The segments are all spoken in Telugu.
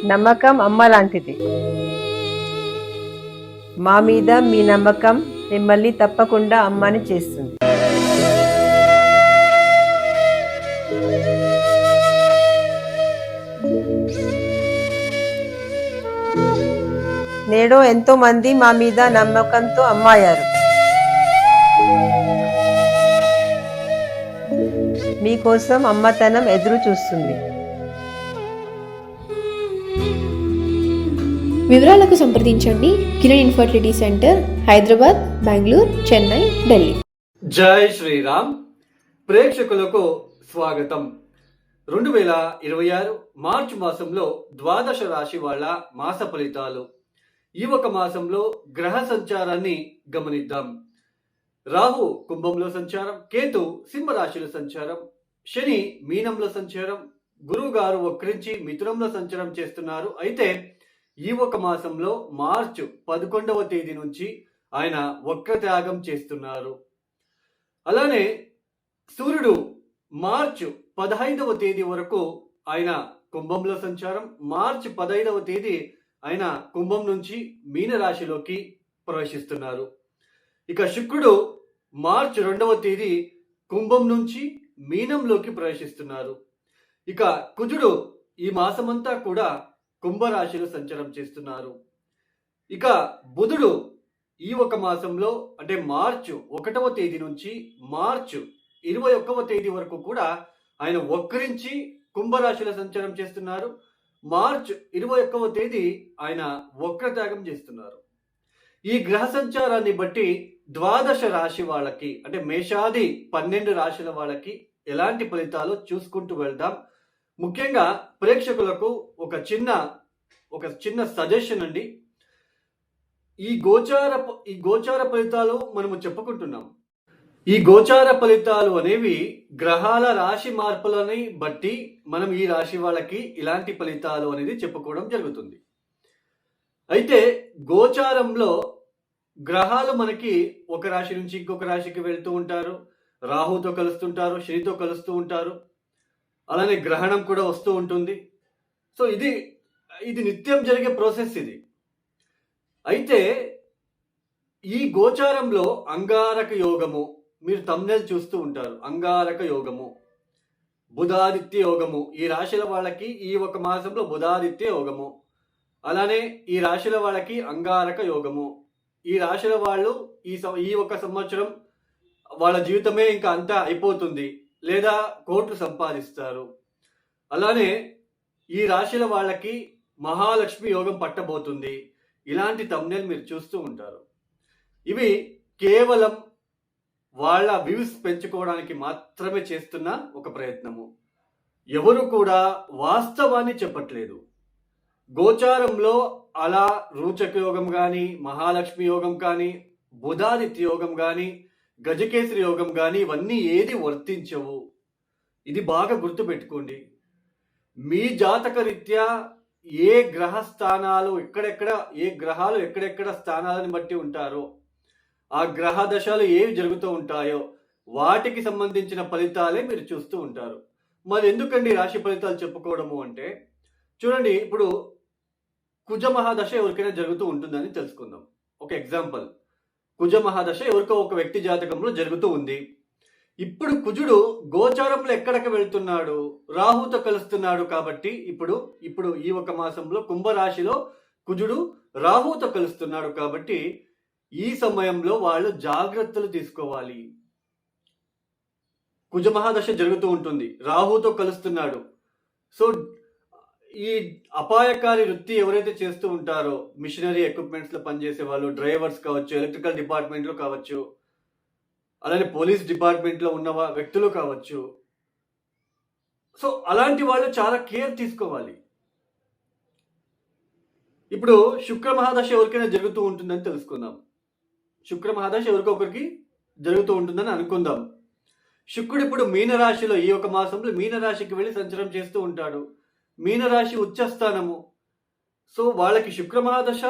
నమ్మకం అమ్మ లాంటిది. మా మీద మీ నమ్మకం మిమ్మల్ని తప్పకుండా అమ్మని చేస్తుంది. నేడు ఎంతో మంది మా మీద నమ్మకంతో అమ్మాయారు. మీకోసం అమ్మతనం ఎదురు చూస్తుంది. వివరాలకు సంప్రదించండి. Kiran infertility centre, Hyderabad, Bengaluru, Chennai, Delhi. జై శ్రీరామ్. ప్రేక్షకులకు స్వాగతం. 2026 మార్చి మాసంలో ద్వాదశ రాశి వాళ్ళ మాస ఫలితాలు. ఈ ఒక మాసంలో గ్రహ సంచారాన్ని గమనిద్దాం. రాహు కుంభంలో సంచారం, కేతు సింహరాశిలో సంచారం, శని మీనంలో సంచారం, గురువు గారు వక్రించి మిథునంలో సంచారం చేస్తున్నారు. అయితే ఈ ఒక మాసంలో మార్చి 11వ తేదీ నుంచి ఆయన వక్రత్యాగం చేస్తున్నారు. అలానే సూర్యుడు మార్చి 15వ తేదీ వరకు ఆయన కుంభంలో సంచారం, మార్చి 15వ తేదీ ఆయన కుంభం నుంచి మీనరాశిలోకి ప్రవేశిస్తున్నారు. ఇక శుక్రుడు మార్చి 2వ తేదీ కుంభం నుంచి మీనంలోకి ప్రవేశిస్తున్నారు. ఇక కుజుడు ఈ మాసమంతా కూడా కుంభరాశిలో సంచారం చేస్తున్నారు. ఇక బుధుడు ఈ ఒక మాసంలో అంటే మార్చి 1వ తేదీ నుంచి మార్చి 21వ తేదీ వరకు కూడా ఆయన వక్రించి కుంభరాశిలో సంచారం చేస్తున్నారు. మార్చి 21వ తేదీ ఆయన వక్రత్యాగం చేస్తున్నారు. ఈ గ్రహ సంచారాన్ని బట్టి ద్వాదశ రాశి వాళ్ళకి అంటే మేషాది 12 రాశుల వాళ్ళకి ఎలాంటి ఫలితాలు చూసుకుంటూ వెళ్దాం. ముఖ్యంగా ప్రేక్షకులకు ఒక చిన్న సజెషన్ అండి. ఈ గోచార ఫలితాలు మనము చెప్పుకుంటున్నాం. ఈ గోచార ఫలితాలు అనేవి గ్రహాల రాశి మార్పులని బట్టి మనం ఈ రాశి వాళ్ళకి ఇలాంటి ఫలితాలు అనేది చెప్పుకోవడం జరుగుతుంది. అయితే గోచారంలో గ్రహాలు మనకి ఒక రాశి నుంచి ఇంకొక రాశికి వెళ్తూ ఉంటారు. రాహుతో కలుస్తుంటారు, శనితో కలుస్తూ ఉంటారు. అలానే గ్రహణం కూడా వస్తూ ఉంటుంది. సో ఇది నిత్యం జరిగే ప్రాసెస్ ఇది. అయితే ఈ గోచారంలో అంగారక యోగము, మీరు తమ్నెల్ చూస్తూ ఉంటారు, అంగారక యోగము, బుధాదిత్య యోగము, ఈ రాశుల వాళ్ళకి ఈ ఒక మాసంలో బుధాదిత్య యోగము, అలానే ఈ రాశుల వాళ్ళకి అంగారక యోగము. ఈ రాశుల వాళ్ళు ఈ ఒక సంవత్సరం వాళ్ళ జీవితమే ఇంకా అంతా అయిపోతుంది, లేదా కోట్లు సంపాదిస్తారు. అలానే ఈ రాశుల వాళ్ళకి మహాలక్ష్మి యోగం పట్టబోతుంది. ఇలాంటి తమ్నెల్ మీరు చూస్తూ ఉంటారు. ఇవి కేవలం వాళ్ళ వ్యూస్ పెంచుకోవడానికి మాత్రమే చేస్తున్న ఒక ప్రయత్నము. ఎవరు కూడా వాస్తవాన్ని చెప్పట్లేదు. గోచారంలో అలా రూచక యోగం కానీ, మహాలక్ష్మి యోగం కానీ, బుధాదిత్య యోగం కానీ, గజకేసరి యోగం కానీ ఇవన్నీ ఏది వర్తించవు. ఇది బాగా గుర్తుపెట్టుకోండి. మీ జాతక రీత్యా ఏ గ్రహాలు ఎక్కడెక్కడ స్థానాలను బట్టి ఉంటారో, ఆ గ్రహ దశలు ఏవి జరుగుతూ ఉంటాయో వాటికి సంబంధించిన ఫలితాలే మీరు చూస్తూ ఉంటారు. మరి ఎందుకండి రాశి ఫలితాలు చెప్పుకోవడము అంటే, చూడండి, ఇప్పుడు కుజ మహాదశ ఎవరికైనా జరుగుతూ ఉంటుందని తెలుసుకుందాం. ఒక ఎగ్జాంపుల్, కుజ మహాదశ ఎవరికో ఒక వ్యక్తి జాతకంలో జరుగుతూ ఉంది. ఇప్పుడు కుజుడు గోచారంలో ఎక్కడికి వెళ్తున్నాడు? రాహుతో కలుస్తున్నాడు. కాబట్టి ఇప్పుడు ఈ ఒక మాసంలో కుంభరాశిలో కుజుడు రాహుతో కలుస్తున్నాడు. కాబట్టి ఈ సమయంలో వాళ్ళు జాగ్రత్తలు తీసుకోవాలి. కుజ మహాదశ జరుగుతూ ఉంటుంది, రాహుతో కలుస్తున్నాడు. సో ఈ అపాయకారి వృత్తి ఎవరైతే చేస్తూ ఉంటారో, మిషనరీ ఎక్విప్మెంట్స్ లో పనిచేసే వాళ్ళు, డ్రైవర్స్ కావచ్చు, ఎలక్ట్రికల్ డిపార్ట్మెంట్ లో కావచ్చు, అలానే పోలీస్ డిపార్ట్మెంట్ లో ఉన్న వ్యక్తులు కావచ్చు. సో అలాంటి వాళ్ళు చాలా కేర్ తీసుకోవాలి. ఇప్పుడు శుక్ర మహాదశ ఎవరికైనా జరుగుతూ ఉంటుందని తెలుసుకుందాం. శుక్ర మహాదశ ఎవరికొకరికి జరుగుతూ ఉంటుందని అనుకుందాం. శుక్రుడు ఇప్పుడు మీనరాశిలో ఈ ఒక మాసంలో మీనరాశికి వెళ్ళి సంచారం చేస్తూ ఉంటాడు. మీనరాశి ఉచ్చస్థానము. సో వాళ్ళకి శుక్ర మహాదశ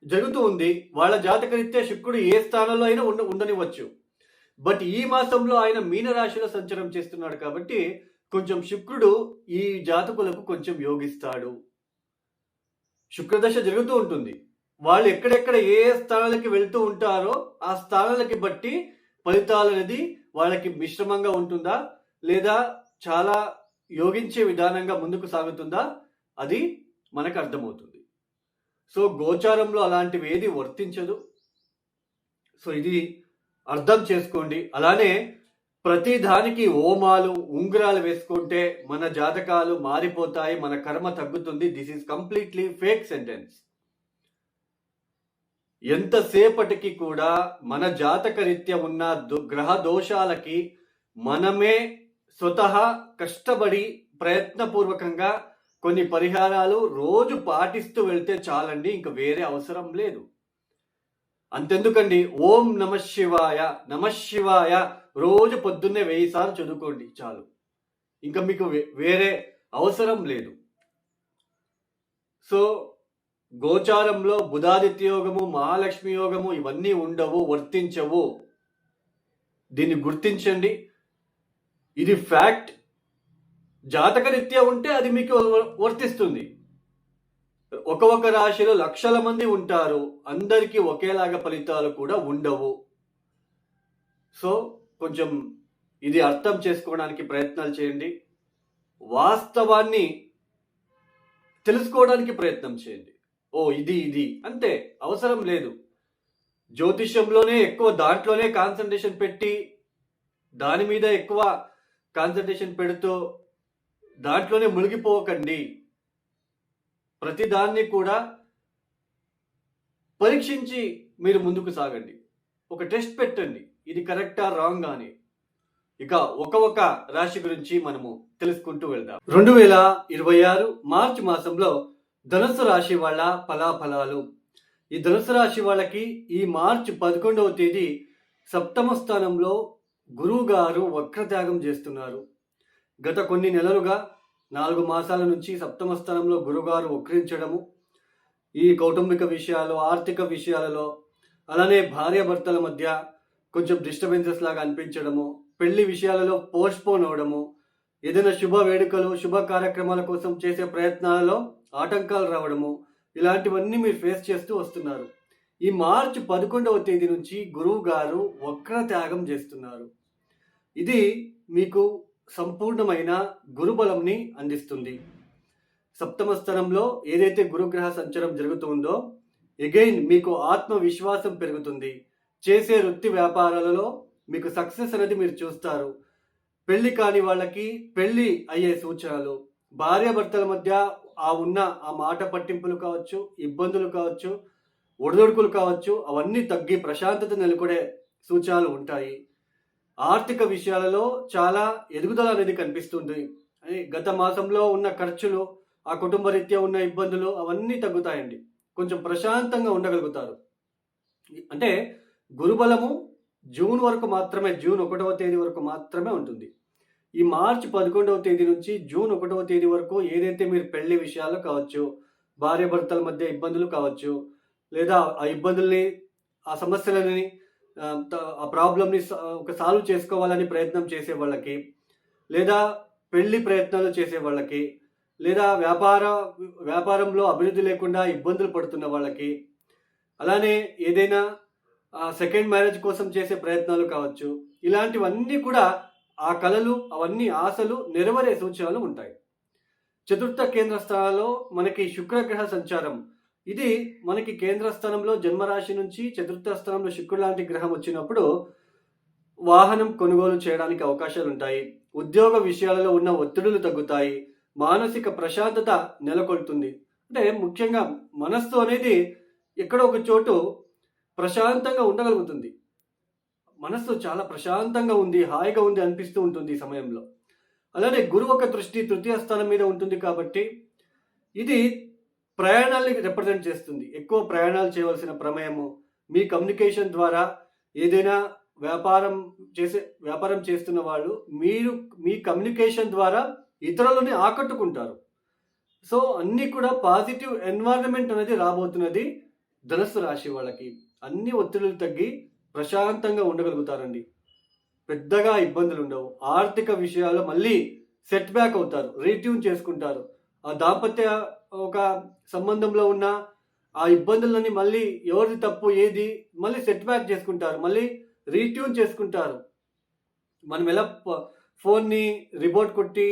జరుగుతూ ఉంది. వాళ్ళ జాతకరీత్యా శుక్రుడు ఏ స్థానంలో అయినా ఉండనివ్వచ్చు. బట్ ఈ మాసంలో ఆయన మీనరాశిలో సంచారం చేస్తున్నాడు. కాబట్టి కొంచెం శుక్రుడు ఈ జాతకులకు కొంచెం యోగిస్తాడు. శుక్రదశ జరుగుతూ ఉంటుంది. వాళ్ళు ఎక్కడెక్కడ ఏ స్థానాలకి వెళ్తూ ఉంటారో ఆ స్థానాలకి బట్టి ఫలితాలు అనేది వాళ్ళకి మిశ్రమంగా ఉంటుందా లేదా చాలా యోగించే విధానంగా ముందుకు సాగుతుందా అది మనకు అర్థమవుతుంది. సో గోచారంలో అలాంటివి ఏది వర్తించదు. సో ఇది అర్థం చేసుకోండి. అలానే ప్రతి దానికి హోమాలు ఉంగరాలు వేసుకుంటే మన జాతకాలు మారిపోతాయి, మన కర్మ తగ్గుతుంది. This is completely fake sentence. ఎంతసేపటికి కూడా మన జాతక రీత్యా ఉన్న గ్రహ దోషాలకి మనమే స్వతహా కష్టపడి ప్రయత్నపూర్వకంగా కొన్ని పరిహారాలు రోజు పాటిస్తూ వెళ్తే చాలండి, ఇంకా వేరే అవసరం లేదు. అంతెందుకండి, ఓం నమ శివాయ నమ శివాయ రోజు పొద్దున్నే 1000 సార్లు చదువుకోండి చాలు, ఇంకా మీకు వేరే అవసరం లేదు. సో గోచారంలో బుధాదిత్య యోగము, మహాలక్ష్మి యోగము ఇవన్నీ ఉండవు, వర్తించవు. దీన్ని గుర్తించండి. ఇది ఫ్యాక్ట్. జాతక రీత్యా ఉంటే అది మీకు వర్తిస్తుంది. ఒక రాశిలో లక్షల మంది ఉంటారు, అందరికీ ఒకేలాగా ఫలితాలు కూడా ఉండవు. సో కొంచెం ఇది అర్థం చేసుకోవడానికి ప్రయత్నాలు చేయండి. వాస్తవాన్ని తెలుసుకోవడానికి ప్రయత్నం చేయండి. ఓ ఇది అంతే, అవసరం లేదు. జ్యోతిష్యంలోనే ఎక్కువ దాంట్లోనే కాన్సన్ట్రేషన్ పెట్టి దాని మీద ఎక్కువ కాన్సన్ట్రేషన్ పెడుతూ దాంట్లోనే మునిగిపోకండి. ప్రతిదాన్ని కూడా పరీక్షించి మీరు ముందుకు సాగండి. ఒక టెస్ట్ పెట్టండి, ఇది కరెక్టా రాంగ్ అని. ఇక ఒక రాశి గురించి మనము తెలుసుకుంటూ వెళ్దాం. 2026 మార్చి మాసంలో ధనుస్సు రాశి వాళ్ళ ఫలాఫలాలు. ఈ ధనుస్సు రాశి వాళ్ళకి ఈ మార్చి 11వ తేదీ సప్తమ స్థానంలో గురువు గారు వక్రత్యాగం చేస్తున్నారు. గత కొన్ని నెలలుగా 4 మాసాల నుంచి సప్తమ స్థానంలో గురుగారు వక్రించడము, ఈ కౌటుంబిక విషయాలు, ఆర్థిక విషయాలలో, అలానే భార్యాభర్తల మధ్య కొంచెం డిస్టర్బెన్సెస్ లాగా అనిపించడము, పెళ్లి విషయాలలో పోస్ట్పోన్ అవడము, ఏదైనా శుభ వేడుకలు, శుభ కార్యక్రమాల కోసం చేసే ప్రయత్నాలలో ఆటంకాలు రావడము, ఇలాంటివన్నీ మీరు ఫేస్ చేస్తూ వస్తున్నారు. ఈ మార్చి 11వ తేదీ నుంచి గురువు గారు వక్రత్యాగం చేస్తున్నారు. ఇది మీకు సంపూర్ణమైన గురుబలంని అందిస్తుంది. సప్తమ స్థానంలో ఏదైతే గురుగ్రహ సంచారం జరుగుతుందో అగైన్ మీకు ఆత్మవిశ్వాసం పెరుగుతుంది. చేసే వృత్తి వ్యాపారాలలో మీకు సక్సెస్ అనేది మీరు చూస్తారు. పెళ్లి కాని వాళ్ళకి పెళ్లి అయ్యే సూచనలు, భార్యాభర్తల మధ్య ఆ మాట పట్టింపులు కావచ్చు, ఇబ్బందులు కావచ్చు, ఒడిదొడుకులు కావచ్చు, అవన్నీ తగ్గి ప్రశాంతత నెలకొనే సూచనలు ఉంటాయి. ఆర్థిక విషయాలలో చాలా ఎదుగుదల అనేది కనిపిస్తుంది. గత మాసంలో ఉన్న ఖర్చులు, ఆ కుటుంబ రీత్యా ఉన్న ఇబ్బందులు అవన్నీ తగ్గుతాయండి. కొంచెం ప్రశాంతంగా ఉండగలుగుతారు. అంటే గురుబలము జూన్ వరకు మాత్రమే, జూన్ 1వ తేదీ వరకు మాత్రమే ఉంటుంది. ఈ మార్చి 11వ తేదీ నుంచి జూన్ 1వ తేదీ వరకు ఏదైతే మీరు పెళ్లి విషయాలు కావచ్చు, భార్యాభర్తల మధ్య ఇబ్బందులు కావచ్చు, లేదా ఆ ఇబ్బందుల్ని, ఆ సమస్యలని, ఆ ప్రాబ్లమ్ని ఒక సాల్వ్ చేసుకోవాలని ప్రయత్నం చేసే వాళ్ళకి, లేదా పెళ్లి ప్రయత్నాలు చేసే వాళ్ళకి, లేదా వ్యాపారంలో అభివృద్ధి లేకుండా ఇబ్బందులు పడుతున్న వాళ్ళకి, అలానే ఏదైనా సెకండ్ మ్యారేజ్ కోసం చేసే ప్రయత్నాలు కావచ్చు, ఇలాంటివన్నీ కూడా ఆ కళలు, అవన్నీ ఆశలు నెరవేరే సూచనలు ఉంటాయి. చతుర్థ కేంద్ర స్థానంలో మనకి శుక్రగ్రహ సంచారం, ఇది మనకి కేంద్ర స్థానంలో జన్మరాశి నుంచి చతుర్థ స్థానంలో శుక్రుడు లాంటి గ్రహం వచ్చినప్పుడు వాహనం కొనుగోలు చేయడానికి అవకాశాలు ఉంటాయి. ఉద్యోగ విషయాలలో ఉన్న ఒత్తిడులు తగ్గుతాయి. మానసిక ప్రశాంతత నెలకొల్తుంది. అంటే ముఖ్యంగా మనస్సు అనేది ఎక్కడో ఒక చోటు ప్రశాంతంగా ఉండగలుగుతుంది. మనస్సు చాలా ప్రశాంతంగా ఉంది, హాయిగా ఉంది అనిపిస్తూ ఉంటుంది ఈ సమయంలో. అలానే గురువు ఒక దృష్టి తృతీయ స్థానం మీద ఉంటుంది కాబట్టి ఇది ప్రయాణాలని రిప్రజెంట్ చేస్తుంది. ఎక్కువ ప్రయాణాలు చేయవలసిన ప్రమేయము, మీ కమ్యూనికేషన్ ద్వారా ఏదైనా వ్యాపారం చేస్తున్న వాళ్ళు మీ కమ్యూనికేషన్ ద్వారా ఇతరులని ఆకట్టుకుంటారు. సో అన్నీ కూడా పాజిటివ్ ఎన్వైరన్మెంట్ అనేది రాబోతున్నది ధనుస్సు రాశి వాళ్ళకి. అన్ని ఒత్తిడులు తగ్గి ప్రశాంతంగా ఉండగలుగుతారండి. పెద్దగా ఇబ్బందులు ఉండవు. ఆర్థిక విషయాలు మళ్ళీ సెట్ బ్యాక్ అవుతారు, రీట్యూన్ చేసుకుంటారు. ఆ దాంపత్య ఒక సంబంధంలో ఉన్న ఆ ఇబ్బందులని మళ్ళీ ఎవరిది తప్పు ఏది మళ్ళీ సెట్ బ్యాక్ చేసుకుంటారు, మళ్ళీ రీట్యూన్ చేసుకుంటారు. మనం ఎలా ఫోన్ని రిమోట్ కొట్టి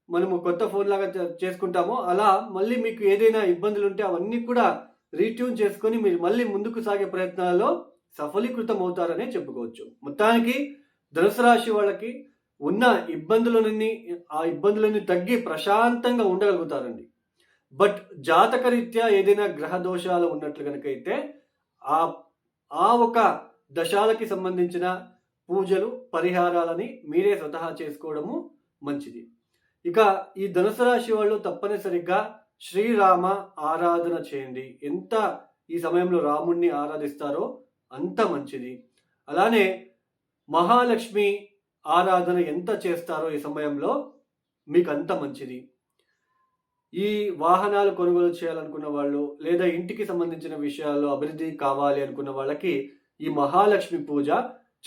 మనము కొత్త ఫోన్ లాగా చేసుకుంటామో అలా మళ్ళీ మీకు ఏదైనా ఇబ్బందులు ఉంటే అవన్నీ కూడా రీట్యూన్ చేసుకొని మీరు మళ్ళీ ముందుకు సాగే ప్రయత్నాల్లో సఫలీకృతం అవుతారనే చెప్పుకోవచ్చు. మొత్తానికి ధనుసు రాశి వాళ్ళకి ఉన్న ఆ ఇబ్బందులన్నీ తగ్గి ప్రశాంతంగా ఉండగలుగుతారండి. బట్ జాతకరీత్యా ఏదైనా గ్రహ దోషాలు ఉన్నట్లు కనుక అయితే ఆ ఒక దశాలకి సంబంధించిన పూజలు పరిహారాలని మీరే స్వతహా చేసుకోవడము మంచిది. ఇక ఈ ధనుసు రాశి వాళ్ళు తప్పనిసరిగా శ్రీరామ ఆరాధన చేయండి. ఎంత ఈ సమయంలో రాముణ్ణి ఆరాధిస్తారో అంత మంచిది. అలానే మహాలక్ష్మి ఆరాధన ఎంత చేస్తారో ఈ సమయంలో మీకు అంత మంచిది. ఈ వాహనాలు కొనుగోలు చేయాలనుకున్న వాళ్ళు లేదా ఇంటికి సంబంధించిన విషయాల్లో అభివృద్ధి కావాలి అనుకున్న వాళ్ళకి ఈ మహాలక్ష్మి పూజ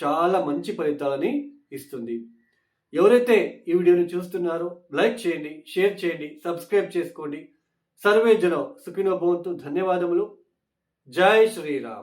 చాలా మంచి ఫలితాలని ఇస్తుంది. ఎవరైతే ఈ వీడియోని చూస్తున్నారో లైక్ చేయండి, షేర్ చేయండి, సబ్స్క్రైబ్ చేసుకోండి. సర్వే జనం సుఖినో భవంతు. ధన్యవాదములు. జై శ్రీరామ్.